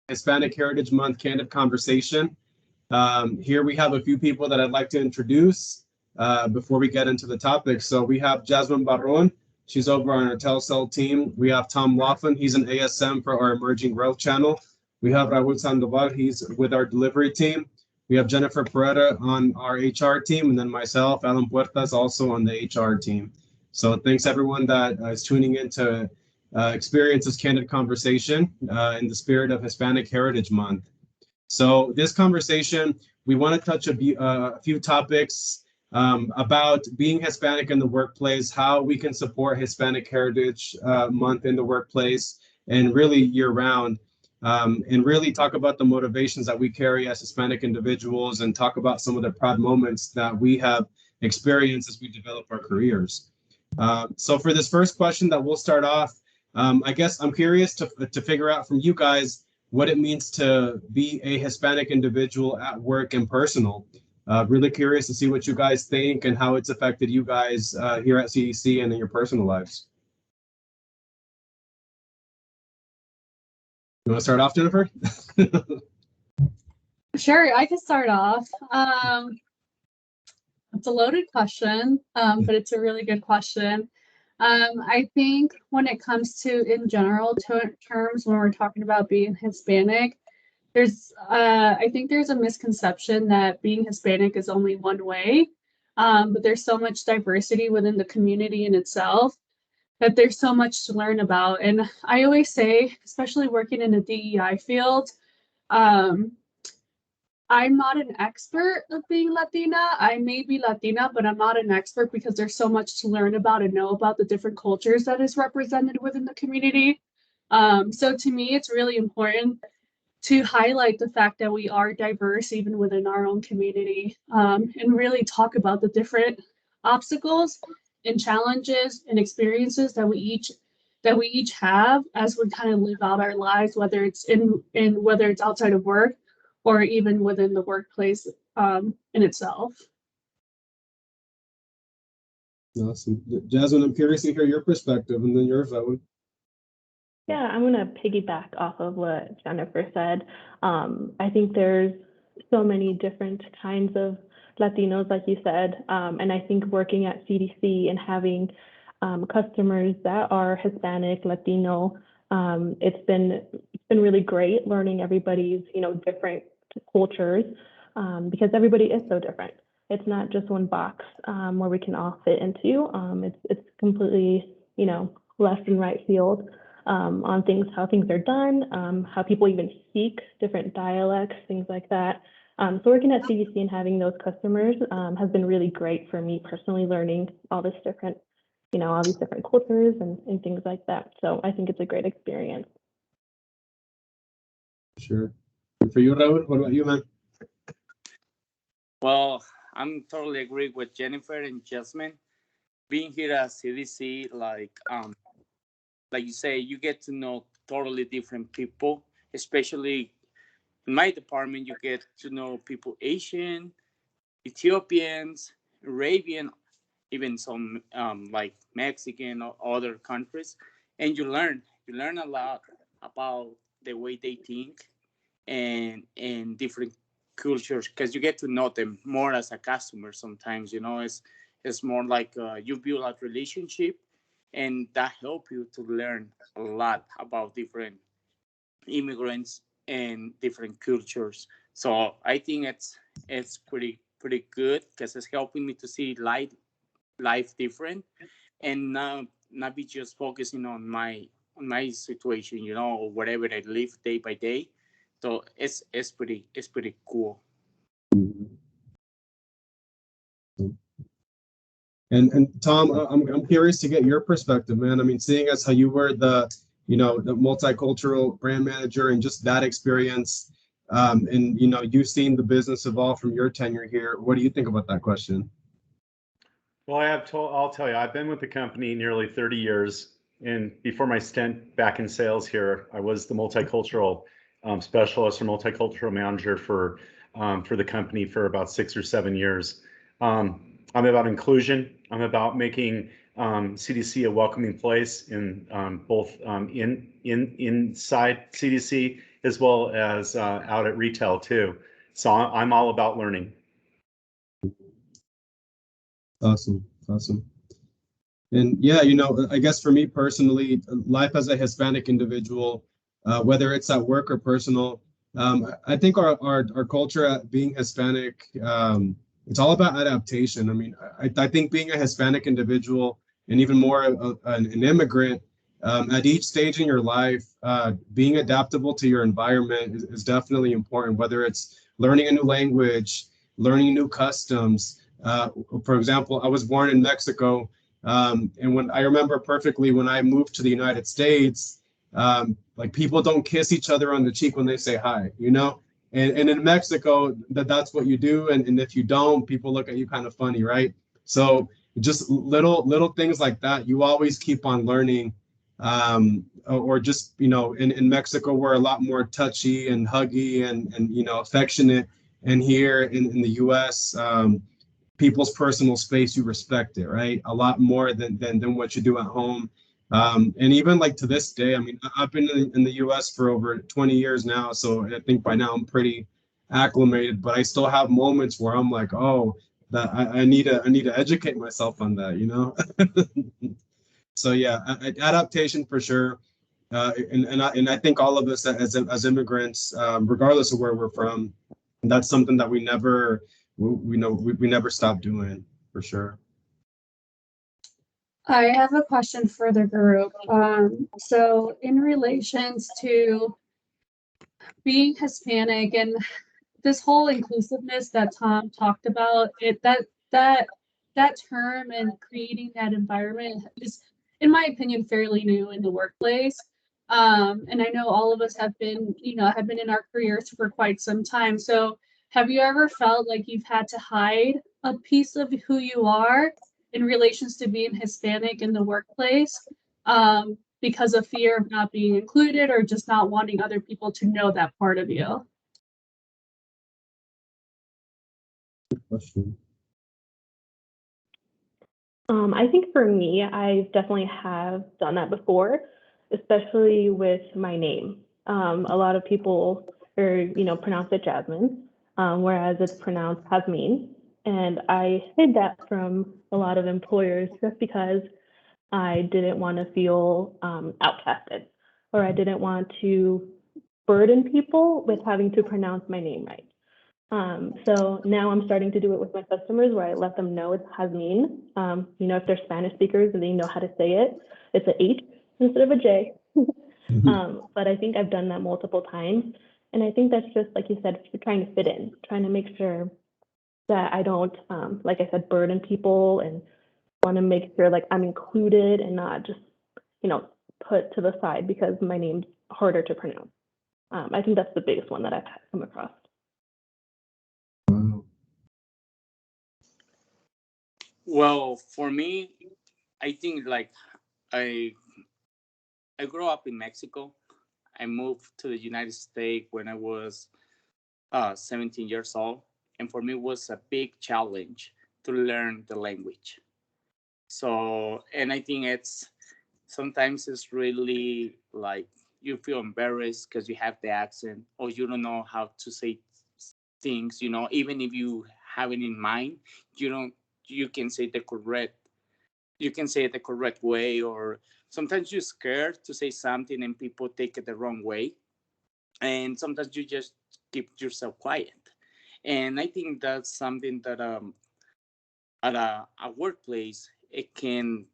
Hispanic Heritage Month Candid Conversation. Here we have a few people that I'd like to introduce before we get into the topic. So we have Jazmin Barron. She's over on our Telcel team. We have Tom Lofland. He's an ASM for our Emerging Growth channel. We have Raul Sandoval. He's with our delivery team. We have Jennifer Perretta on our HR team, and then myself, Alan Puertas, also on the HR team. So thanks everyone that is tuning in to experience this candid conversation in the spirit of Hispanic Heritage Month. So this conversation, we want to touch a few topics about being Hispanic in the workplace, how we can support Hispanic Heritage Month in the workplace, and really year-round. And really talk about the motivations that we carry as Hispanic individuals and talk about some of the proud moments that we have experienced as we develop our careers. So for this first question that we'll start off, I guess I'm curious to figure out from you guys what it means to be a Hispanic individual at work and personal. Really curious to see what you guys think and how it's affected you guys here at CDC and in your personal lives. You want to start off, Jennifer? Sure, I can start off. It's a loaded question, but it's a really good question. I think when it comes to, in general terms, when we're talking about being Hispanic, I think there's a misconception that being Hispanic is only one way, but there's so much diversity within the community in itself that there's so much to learn about. And I always say, especially working in a DEI field, I'm not an expert of being Latina. I may be Latina, but I'm not an expert because there's so much to learn about and know about the different cultures that is represented within the community. So to me, it's really important to highlight the fact that we are diverse even within our own community, and really talk about the different obstacles and challenges and experiences that we each have as we kind of live out our lives, whether it's whether it's outside of work or even within the workplace in itself. Awesome. Jazmin, I'm curious to hear your perspective and then yours, Owen. Yeah, I'm going to piggyback off of what Jennifer said. I think there's so many different kinds of Latinos, like you said, and I think working at CDC and having customers that are Hispanic, Latino, it's been really great learning everybody's different cultures, because everybody is so different. It's not just one box where we can all fit into. It's completely left and right field on how things are done, how people even speak different dialects, things like that. So working at CDC and having those customers has been really great for me personally, learning all these different cultures and things like that. So I think it's a great experience. Sure. And for you, Raul, what about you, man? Well, I'm totally agree with Jennifer and Jazmin. Being here at CDC, like you say, you get to know totally different people, especially in my department, you get to know people Asian, Ethiopians, Arabian, even some like Mexican or other countries, and you learn a lot about the way they think and different cultures, because you get to know them more as a customer. Sometimes it's more like you build a relationship, and that helps you to learn a lot about different immigrants and different cultures. So I think it's pretty good, because it's helping me to see life different, and not be just focusing on my situation, or whatever I live day by day. So it's pretty cool. And Tom, I'm curious to get your perspective, man. I mean, seeing as how you were the multicultural brand manager and just that experience, and you've seen the business evolve from your tenure here. What do you think about that question? Well, I'll tell you, I've been with the company nearly 30 years. And before my stint back in sales here, I was the multicultural specialist or multicultural manager for the company for about 6 or 7 years. I'm about inclusion. I'm about making CDC a welcoming place in both inside CDC as well as out at retail too. So I'm all about learning. Awesome. Awesome. And yeah, you know, I guess for me personally, life as a Hispanic individual, whether it's at work or personal, I think our culture at being Hispanic, it's all about adaptation. I mean, I think being a Hispanic individual and even more an immigrant, at each stage in your life, being adaptable to your environment is definitely important, whether it's learning a new language, learning new customs. For example, I was born in Mexico. And when I remember perfectly when I moved to the United States, like people don't kiss each other on the cheek when they say hi, you know? And in Mexico, that's what you do. And if you don't, people look at you kind of funny, right? So just little things like that, you always keep on learning. Or just, you know, in Mexico, we're a lot more touchy and huggy and you know, affectionate. And here in the US, people's personal space, you respect it, right? A lot more than what you do at home. And even like to this day, I mean, I've been in the US for over 20 years now, so I think by now I'm pretty acclimated, but I still have moments where I'm like, oh, that I need to educate myself on that, you know? So yeah, adaptation for sure. And I think all of us as immigrants, regardless of where we're from, that's something that we never we never stop doing for sure. I have a question for the group. So in relations to being Hispanic and this whole inclusiveness that Tom talked about, that term and creating that environment is, in my opinion, fairly new in the workplace. And I know all of us have been in our careers for quite some time. So have you ever felt like you've had to hide a piece of who you are in relations to being Hispanic in the workplace? Because of fear of not being included or just not wanting other people to know that part of you? Good question. I think for me, I definitely have done that before, especially with my name. A lot of people pronounce it Jazmin, whereas it's pronounced Jazmin. And I hid that from a lot of employers just because I didn't want to feel outcasted, or I didn't want to burden people with having to pronounce my name right. So now I'm starting to do it with my customers where I let them know it's Jazmin. If they're Spanish speakers and they know how to say it, it's an H instead of a J. But I think I've done that multiple times. And I think that's just, like you said, trying to fit in, trying to make sure that I don't, like I said, burden people, and want to make sure like I'm included and not just, put to the side because my name's harder to pronounce. I think that's the biggest one that I've come across. Wow. Well, for me, I think like I I grew up in Mexico. I moved to the United States when I was 17 years old, and for me it was a big challenge to learn the language. So, and I think sometimes it's really like you feel embarrassed because you have the accent or you don't know how to say things. Even if you have it in mind, you don't. You can say it the correct way, or sometimes you're scared to say something and people take it the wrong way, and sometimes you just keep yourself quiet. And I think that's something that at a workplace it can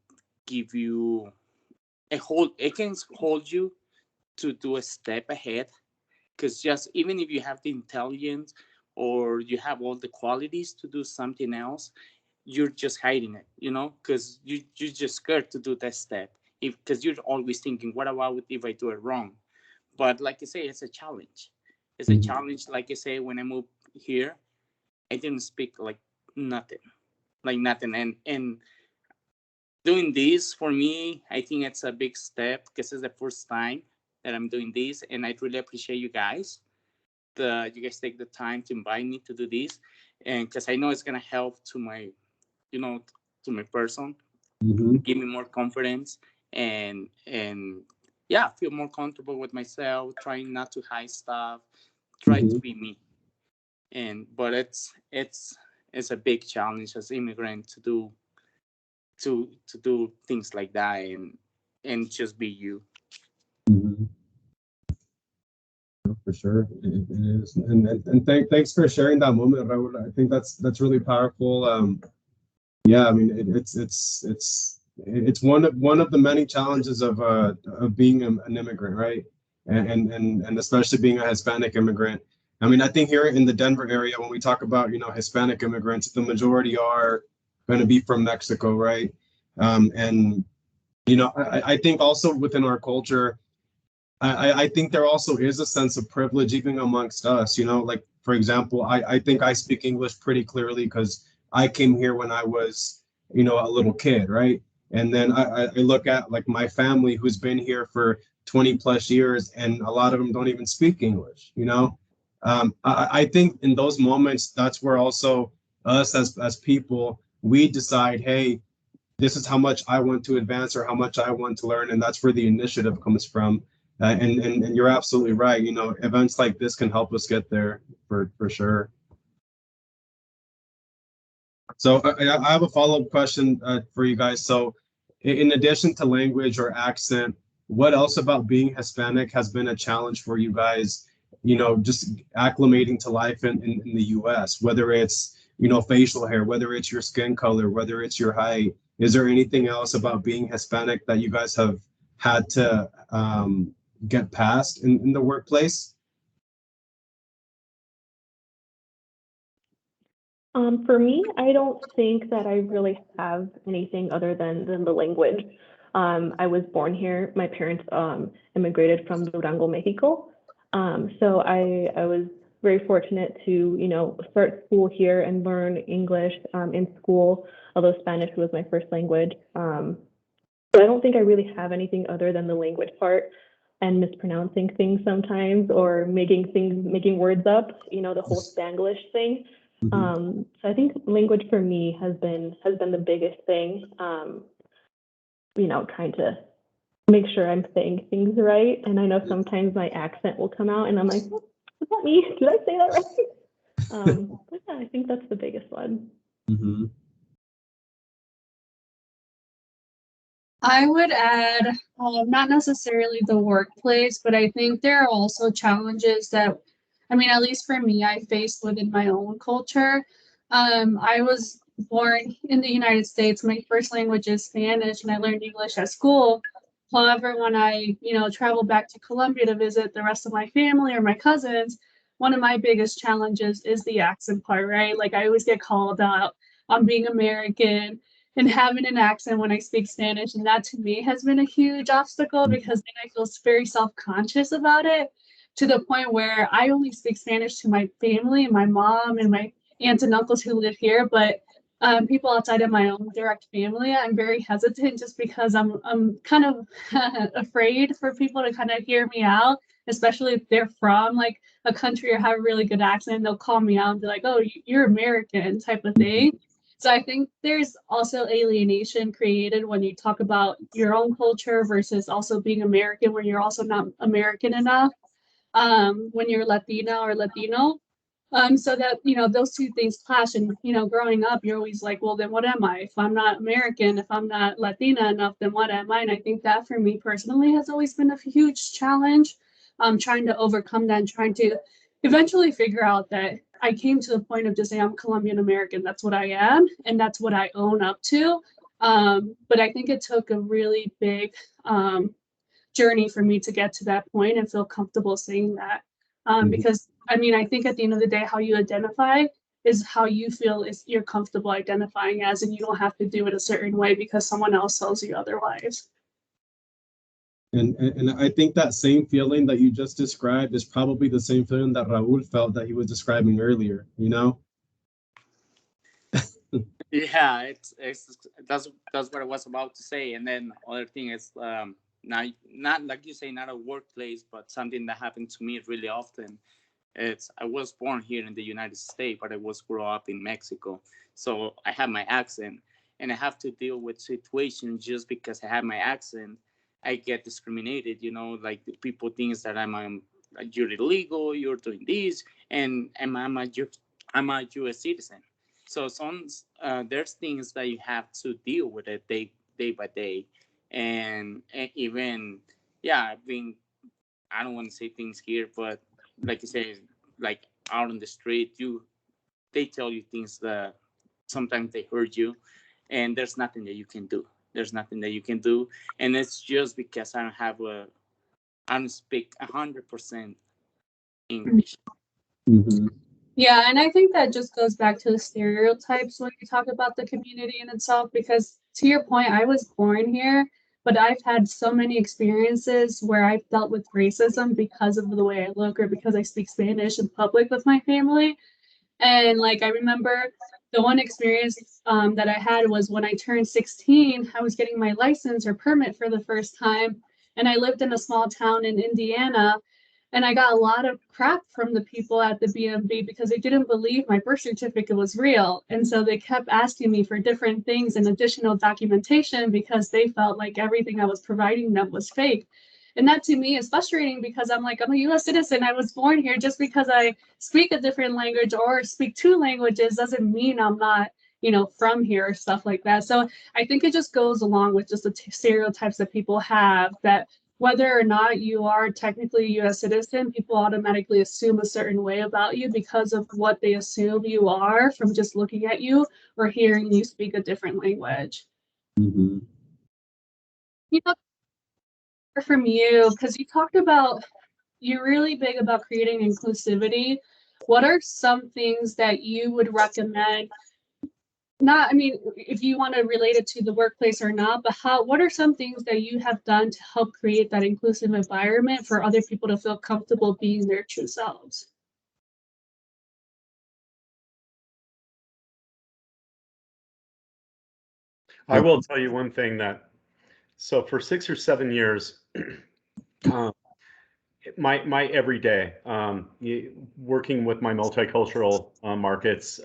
give you it can hold you to do a step ahead, because just even if you have the intelligence or you have all the qualities to do something else, you're just hiding it, because you're just scared to do that step, because you're always thinking, what about if I do it wrong? But like I say, it's a challenge. It's a challenge. Like I say, when I moved here, I didn't speak nothing, like nothing. And doing this for me, I think it's a big step because it's the first time that I'm doing this, and I really appreciate you guys. You guys take the time to invite me to do this, and because I know it's gonna help to my, to my person, Mm-hmm. give me more confidence, and yeah, feel more comfortable with myself, trying not to hide stuff, try to be me. But it's a big challenge as immigrant to do things like that and just be you. Mhm. For sure, it is, and thanks for sharing that moment, Raul. I think that's really powerful. Yeah, I mean, it's one of the many challenges of being an immigrant, right? And especially being a Hispanic immigrant. I mean, I think here in the Denver area, when we talk about, Hispanic immigrants, the majority are going to be from Mexico, right? And I think also within our culture, I think there also is a sense of privilege even amongst us, like for example, I think I speak English pretty clearly because I came here when I was, a little kid, right? And then I look at like my family who's been here for 20 plus years, and a lot of them don't even speak English. I think in those moments, that's where also us as people, we decide, hey, this is how much I want to advance or how much I want to learn, and that's where the initiative comes from. And you're absolutely right. Events like this can help us get there for sure. So I have a follow-up question for you guys. So in addition to language or accent, what else about being Hispanic has been a challenge for you guys? Just acclimating to life in the U.S., whether it's, facial hair, whether it's your skin color, whether it's your height. Is there anything else about being Hispanic that you guys have had to get past in the workplace? For me, I don't think that I really have anything other than the language. I was born here. My parents immigrated from Durango, Mexico. So I was very fortunate to, start school here and learn English in school, although Spanish was my first language. So I don't think I really have anything other than the language part and mispronouncing things sometimes or making words up, the whole Spanglish thing. So I think language for me has been the biggest thing. Trying to make sure I'm saying things right. And I know sometimes my accent will come out and I'm like, oh, is that me? Did I say that right? But yeah, I think that's the biggest one. Mm-hmm. I would add, not necessarily the workplace, but I think there are also challenges that, I mean, at least for me, I faced within my own culture. I was born in the United States. My first language is Spanish, and I learned English at school. However, when I, traveled back to Colombia to visit the rest of my family or my cousins, one of my biggest challenges is the accent part, right? Like I always get called out on being American and having an accent when I speak Spanish. And that to me has been a huge obstacle because then I feel very self-conscious about it to the point where I only speak Spanish to my family and my mom and my aunts and uncles who live here. But people outside of my own direct family, I'm very hesitant just because I'm kind of afraid for people to kind of hear me out, especially if they're from like a country or have a really good accent. They'll call me out and be like, "Oh, you're American," type of thing. So I think there's also alienation created when you talk about your own culture versus also being American, when you're also not American enough, when you're Latina or Latino. So that, those two things clash. And, growing up, you're always like, well, then what am I? If I'm not American, if I'm not Latina enough, then what am I? And I think that for me personally has always been a huge challenge. Trying to overcome that and trying to eventually figure out that I came to the point of just saying I'm Colombian American. That's what I am, and that's what I own up to. But I think it took a really big journey for me to get to that point and feel comfortable saying that. Because I mean, I think at the end of the day, how you identify is how you feel is you're comfortable identifying as, and you don't have to do it a certain way because someone else tells you otherwise. And I think that same feeling that you just described is probably the same feeling that Raul felt that he was describing earlier, Yeah, it's that's what I was about to say. And then other thing is not like you say, not a workplace, but something that happened to me really often. It's I was born here in the United States, but I was grew up in Mexico, so I have my accent, and I have to deal with situations just because I have my accent. I get discriminated. You know, like the people think that like, you're illegal, you're doing this, and I'm a U.S. citizen. So there's things that you have to deal with it day by day, and even yeah, I've been, I don't want to say things here, but like you say, like out on the street, they tell you things that sometimes they hurt you, and there's nothing that you can do. There's nothing that you can do, and it's just because I don't speak 100% English. Mhm. Yeah, and I think that just goes back to the stereotypes when you talk about the community in itself, because to your point, I was born here, but I've had so many experiences where I've dealt with racism because of the way I look or because I speak Spanish in public with my family. And like I remember the one experience that I had was when I turned 16, I was getting my license or permit for the first time. And I lived in a small town in Indiana. And I got a lot of crap from the people at the BMV because they didn't believe my birth certificate was real. And so they kept asking me for different things and additional documentation because they felt like everything I was providing them was fake. And that to me is frustrating because I'm like, I'm a US citizen. I was born here. Just because I speak a different language or speak two languages doesn't mean I'm not, from here or stuff like that. So I think it just goes along with just the stereotypes that people have, that whether or not you are technically a US citizen, people automatically assume a certain way about you because of what they assume you are from just looking at you or hearing you speak a different language. Mhm. You know, from you, because you talked about, you're really big about creating inclusivity. What are some things that you would recommend? Not, I mean, if you want to relate it to the workplace or not, but what are some things that you have done to help create that inclusive environment for other people to feel comfortable being their true selves? I will tell you one thing so for 6 or 7 years, my everyday, working with my multicultural markets,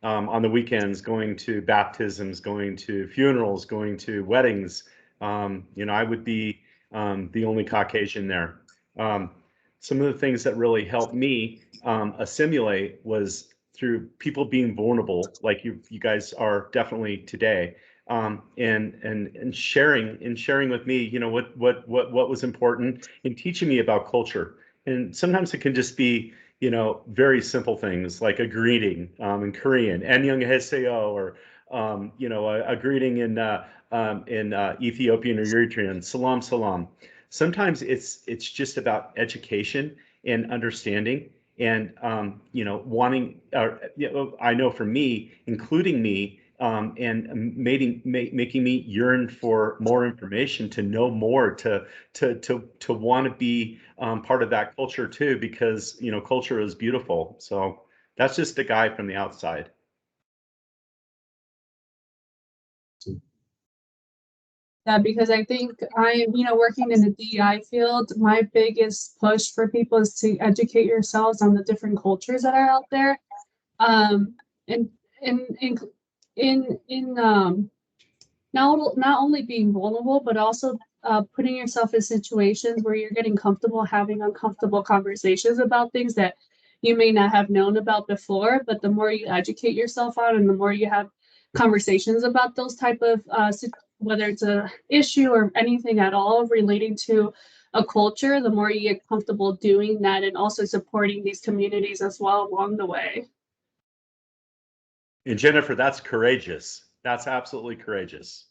on the weekends, going to baptisms, going to funerals, going to weddings, I would be the only Caucasian there. Some of the things that really helped me assimilate was through people being vulnerable, like you guys are definitely today, and sharing with me, what was important, and teaching me about culture. And sometimes it can just be, very simple things like a greeting in Korean, "Annyeonghaseyo," or a greeting in Ethiopian or Eritrean, "Salam salam." Sometimes it's just about education and understanding, and wanting, I know for me, including me, and making me yearn for more information, to know more, to want to be part of that culture too, because culture is beautiful. So that's just a guy from the outside. Yeah, because I think I'm, working in the DEI field, my biggest push for people is to educate yourselves on the different cultures that are out there. And in not only being vulnerable, but also putting yourself in situations where you're getting comfortable having uncomfortable conversations about things that you may not have known about before. But the more you educate yourself on, and the more you have conversations about those type of whether it's a issue or anything at all relating to a culture, the more you get comfortable doing that, and also supporting these communities as well along the way. And Jennifer, that's courageous. That's absolutely courageous.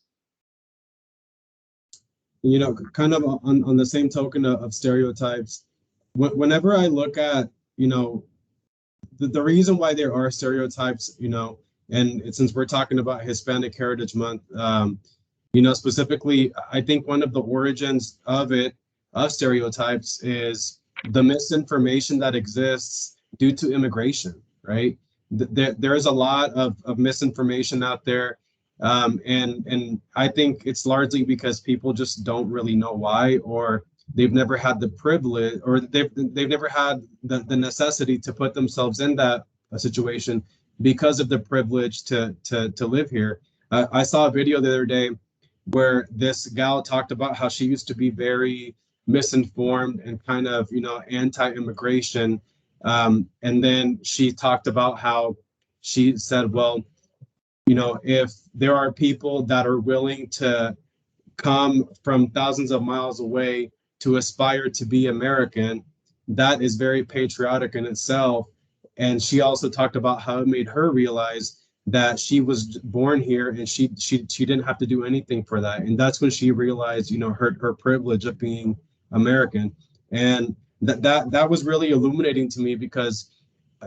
Kind of on the same token of stereotypes, whenever I look at, the reason why there are stereotypes, and since we're talking about Hispanic Heritage Month, specifically, I think one of the origins of stereotypes is the misinformation that exists due to immigration, right? There is a lot of misinformation out there. And I think it's largely because people just don't really know why, or they've never had the privilege, or they've never had the necessity to put themselves in that situation because of the privilege to live here. I saw a video the other day where this gal talked about how she used to be very misinformed and kind of, anti-immigration. And then she talked about how she said, well, if there are people that are willing to come from thousands of miles away to aspire to be American, that is very patriotic in itself. And she also talked about how it made her realize that she was born here and she didn't have to do anything for that. And that's when she realized, her privilege of being American. And that was really illuminating to me, because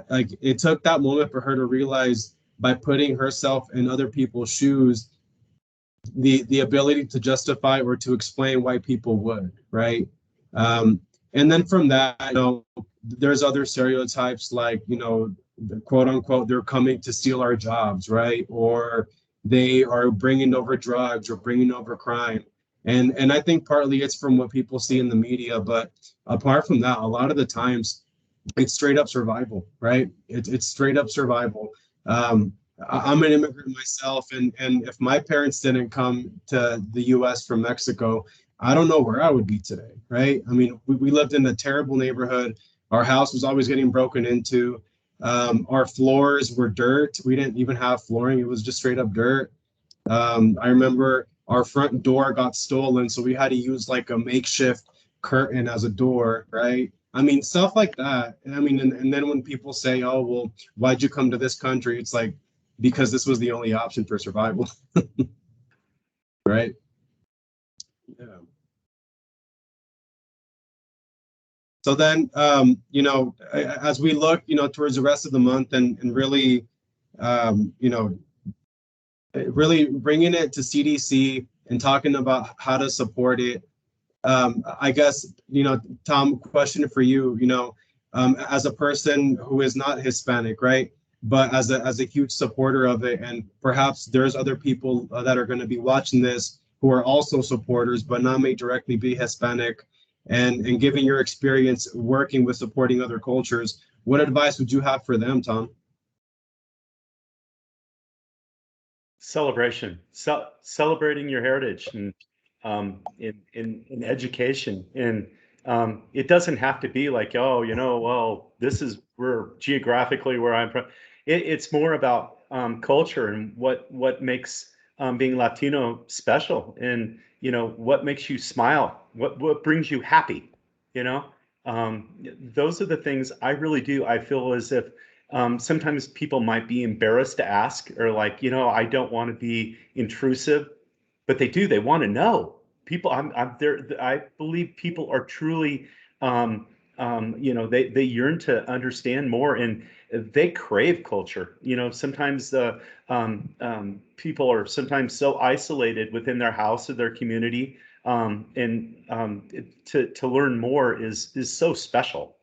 like it took that moment for her to realize, by putting herself in other people's shoes, the ability to justify or to explain why people would, right? And then from that, there's other stereotypes like, quote unquote, they're coming to steal our jobs, right? Or they are bringing over drugs or bringing over crime. And I think partly it's from what people see in the media, but apart from that, a lot of the times it's straight up survival, right? It's straight up survival. I'm an immigrant myself, and if my parents didn't come to the U.S. from Mexico, I don't know where I would be today, right? I mean, we lived in a terrible neighborhood. Our house was always getting broken into. Our floors were dirt. We didn't even have flooring. It was just straight up dirt. I remember our front door got stolen, so we had to use like a makeshift curtain as a door, right? I mean, stuff like that. And I mean, and then when people say, oh, well, why'd you come to this country? It's like, because this was the only option for survival, right? Yeah. So then, as we look, towards the rest of the month and really, really bringing it to CDC and talking about how to support it. I guess, Tom, question for you, as a person who is not Hispanic, right? But as a huge supporter of it, and perhaps there's other people that are going to be watching this who are also supporters, but not may directly be Hispanic, and given your experience working with supporting other cultures, what advice would you have for them, Tom? Celebration, celebrating your heritage, and in education. And it doesn't have to be like, oh, well, this is where geographically where I'm from. It's more about culture and what makes being Latino special, and what makes you smile, what brings you happy. Those are the things I really do. I feel as if sometimes people might be embarrassed to ask, or like, I don't want to be intrusive, but they do. They want to know. People, I'm there. I believe people are truly, they yearn to understand more, and they crave culture. Sometimes people are sometimes so isolated within their house or their community, and to learn more is so special.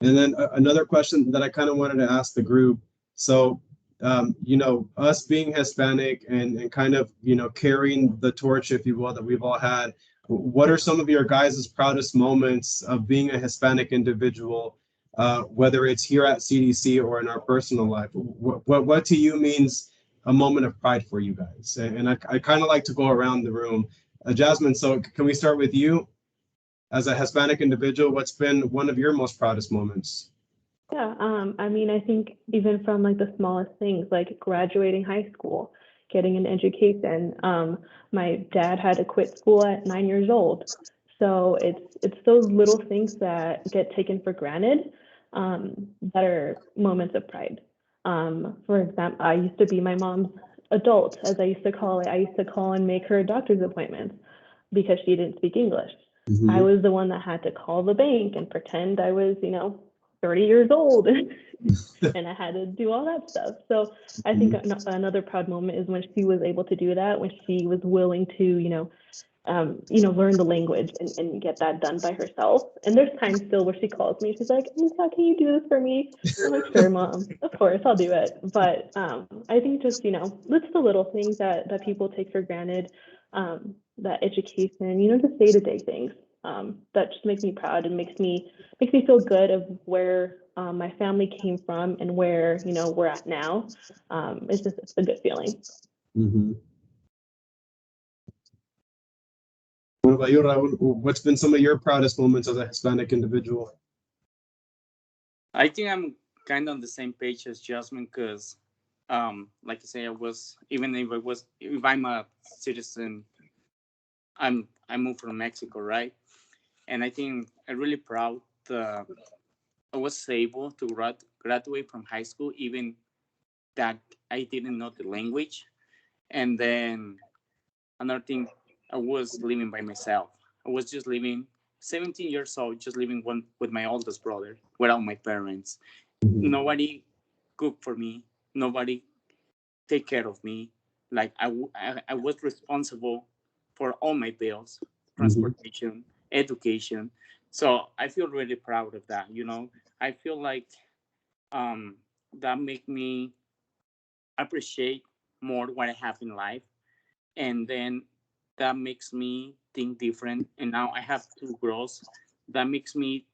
And then another question that I kind of wanted to ask the group. So, us being Hispanic and kind of, carrying the torch, if you will, that we've all had, what are some of your guys' proudest moments of being a Hispanic individual, whether it's here at CDC or in our personal life? What to you means a moment of pride for you guys? And I kind of like to go around the room. Jazmin, so can we start with you? As a Hispanic individual, what's been one of your most proudest moments? Yeah, I mean, I think even from like the smallest things, like graduating high school, getting an education. My dad had to quit school at 9 years old. So it's those little things that get taken for granted, that are moments of pride. For example, I used to be my mom's adult, as I used to call it. I used to call and make her doctor's appointments because she didn't speak English. Mm-hmm. I was the one that had to call the bank and pretend I was, 30 years old and I had to do all that stuff. So I think another proud moment is when she was able to do that, when she was willing to, learn the language and get that done by herself. And there's times still where she calls me, she's like, Lisa, can you do this for me? I'm like, sure, Mom, of course, I'll do it. But I think just, it's the little things that people take for granted, that education, just day-to-day things. that just makes me proud and makes me feel good of where my family came from and where, you know, we're at now. It's a good feeling. Mm-hmm. What about you, Raul? What's been some of your proudest moments as a Hispanic individual? I think I'm kind of on the same page as Jasmine because, like I say, if I'm a citizen, I moved from Mexico, right? And I think I'm really proud I was able to graduate from high school, even that I didn't know the language. And then another thing, I was living by myself. I was just living 17 years old, just living with my oldest brother without my parents. Mm-hmm. Nobody cooked for me. Nobody take care of me. Like I was responsible for all my bills, transportation, education. So I feel really proud of that. You know, I feel like um, that make me appreciate more what I have in life, and then that makes me think different. And now I have two girls. That makes me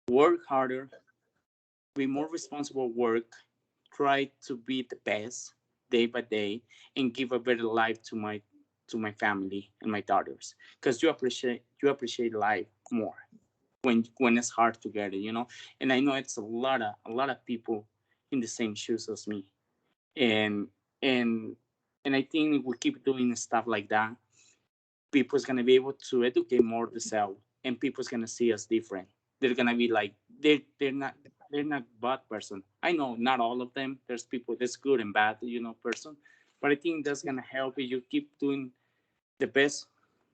work harder, be more responsible work, try to be the best day by day, and give a better life to my family and my daughters. Because you appreciate life more when it's hard to get it, you know. And I know it's a lot of people in the same shoes as me. And and and I think if we keep doing stuff like that, people's gonna be able to educate more themselves, and people's gonna see us different. They're gonna be like they're not bad person. I know not all of them. There's people that's good and bad, you know, person. But I think that's gonna help if you keep doing the best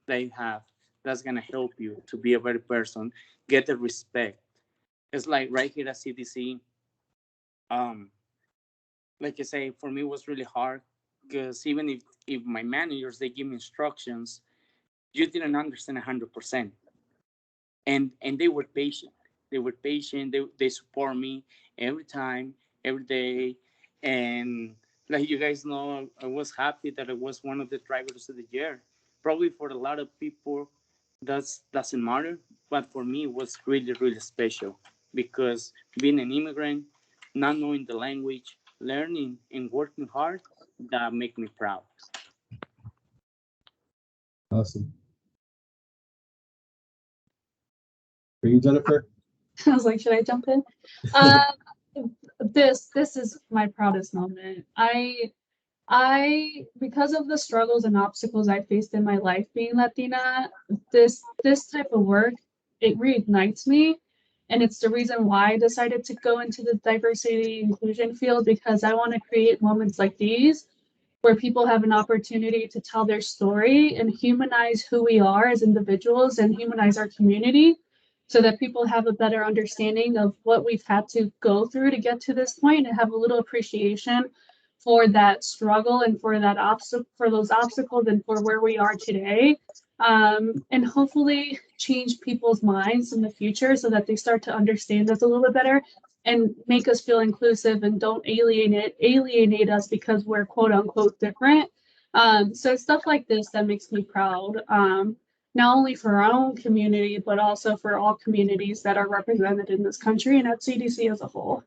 they have. That's gonna help you to be a better person, get the respect. It's like right here at CDC. Um, like I say, for me it was really hard because even if my managers they give me instructions, you didn't understand 100%, and they were patient. They support me every time, every day. And like you guys know, I was happy that I was one of the drivers of the year. Probably for a lot of people that doesn't matter, but for me it was really really special because being an immigrant, not knowing the language, learning and working hard, that make me proud. Awesome. For you, Jennifer? I was like, should I jump in? This is my proudest moment. I because of the struggles and obstacles I faced in my life being Latina, this type of work, it reignites me. And it's the reason why I decided to go into the diversity inclusion field, because I want to create moments like these where people have an opportunity to tell their story and humanize who we are as individuals and humanize our community, so that people have a better understanding of what we've had to go through to get to this point and have a little appreciation for that struggle and for that for those obstacles and for where we are today. And hopefully change people's minds in the future so that they start to understand us a little bit better and make us feel inclusive and don't alienate us because we're quote unquote different. So stuff like this that makes me proud, not only for our own community, but also for all communities that are represented in this country and at CDC as a whole.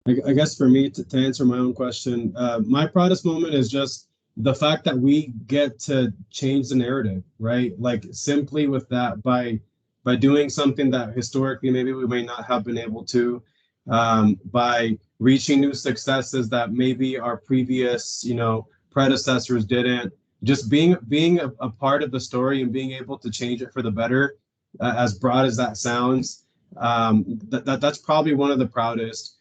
I guess for me to answer my own question, my proudest moment is just the fact that we get to change the narrative, right? Like simply with that, by doing something that historically maybe we may not have been able to, by reaching new successes that maybe our previous, predecessors didn't. Just being a part of the story and being able to change it for the better, as broad as that sounds, that's probably one of the proudest.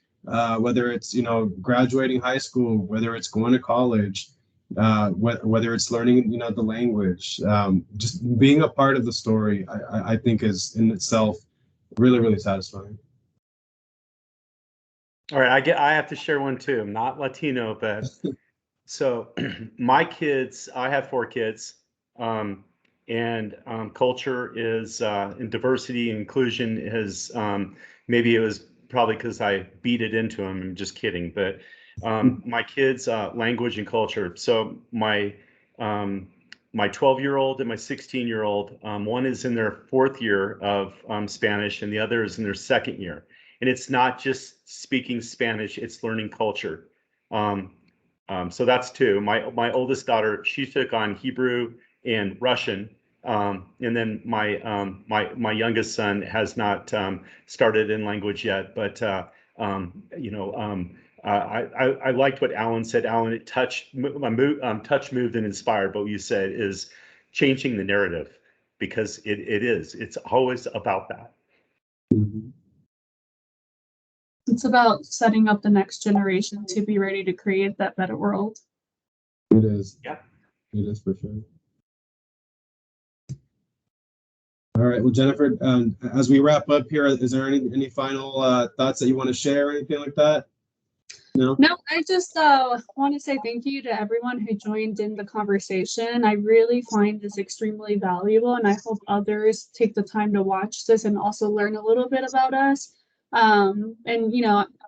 Whether it's graduating high school, whether it's going to college, whether it's learning the language, just being a part of the story, I think is in itself really really satisfying. All right, I have to share one too. I'm not Latino, but so my kids, I have 4 kids, and culture is and diversity and inclusion is maybe it was probably because I beat it into them. I'm just kidding, but my kids' language and culture. So my my 12-year-old and my 16-year-old, one is in their 4th year of Spanish and the other is in their 2nd year. And it's not just speaking Spanish, it's learning culture. So that's 2. My oldest daughter, she took on Hebrew and Russian. And then my youngest son has not started in language yet, but I liked what Alan said. Alan, it touched, moved, and inspired. But what you said is changing the narrative, because it's always about that. Mhm. It's about setting up the next generation to be ready to create that better world. It is. Yeah. It is for sure. All right. Well, Jennifer, as we wrap up here, is there any final thoughts that you want to share or anything like that? No? No, I just want to say thank you to everyone who joined in the conversation. I really find this extremely valuable, and I hope others take the time to watch this and also learn a little bit about us. And,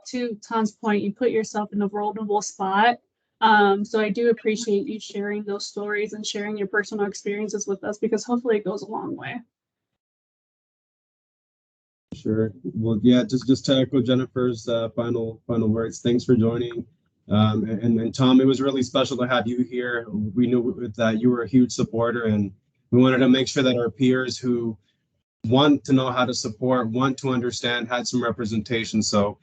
to Tom's point, you put yourself in a vulnerable spot. So I do appreciate you sharing those stories and sharing your personal experiences with us, because hopefully it goes a long way. Sure. Well, yeah, just to echo Jennifer's final words, thanks for joining. And Tom, it was really special to have you here. We knew that you were a huge supporter, and we wanted to make sure that our peers who want to know how to support, want to understand, had some representation. So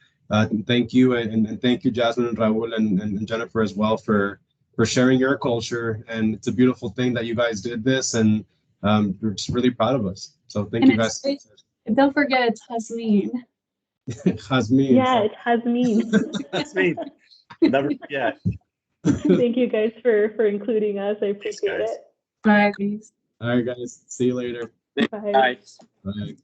thank you, and thank you, Jazmin and Raul and Jennifer as well for sharing your culture. And it's a beautiful thing that you guys did this, and we're just really proud of us. So thank you guys. Don't forget, it's Jazmin. Jazmin. Yeah, it has me. That's me. Never forget. Thank you guys for including us. I appreciate guys. it. Bye, please. All right, guys. See you later. Bye. Bye. Bye.